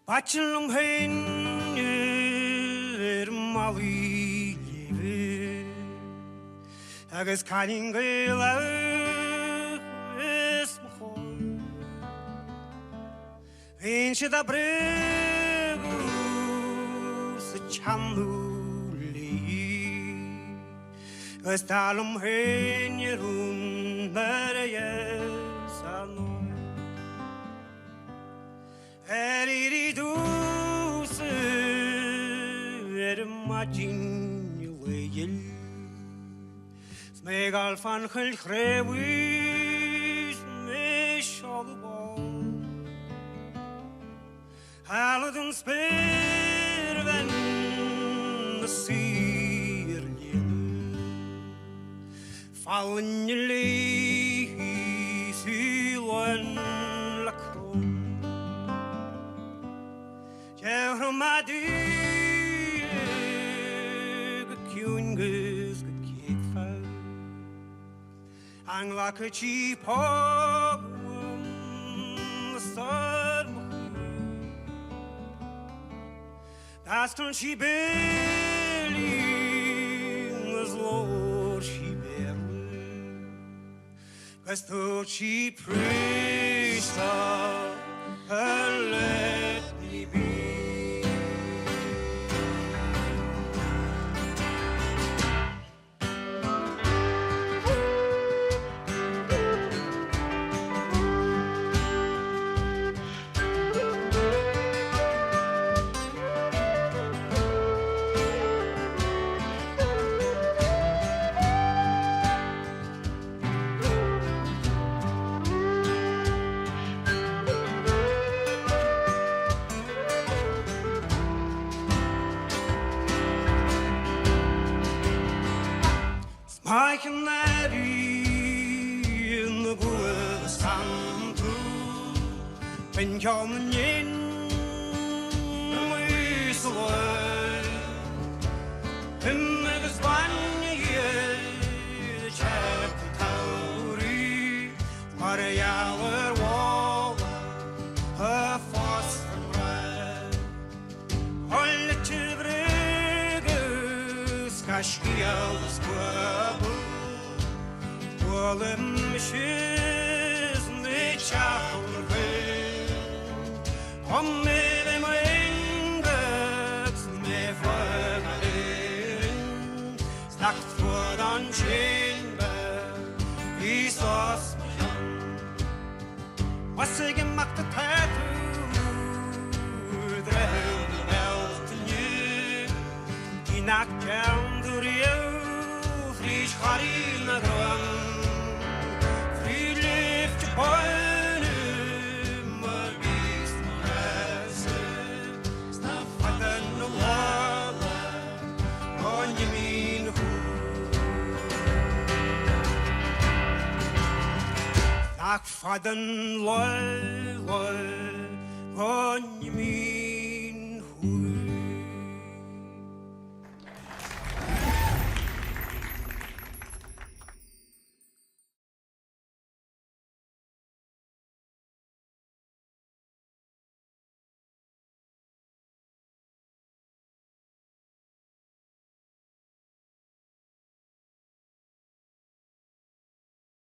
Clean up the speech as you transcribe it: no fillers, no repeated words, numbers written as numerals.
Bachelum henyer mali agus canin gael is mchol Ein sydd a bregu sy chamluli Ys dalwm henyer hwn yes anoi Eri dus majin leil Smegal van gel grewis me shalbo Halden sperven de sierlje Fallen je silen lakron Jehromadig kjunges gekikfa Anglakke chipogum storm Das kon she belly was lord she berle Gasto she priest her let me be I can marry in the good santu when you're in with the world and make us one year the chapter tauri for a hour wall a fast and red all the children skashkiels Wolem shiz ne chahurve Om me ve mengat me vaglerin Snakt for on chamber Isos mjan Was ik gemacht het Drehel de elfte nu Die nakt down door jou Frisch harina groan Ach, faden loy, loy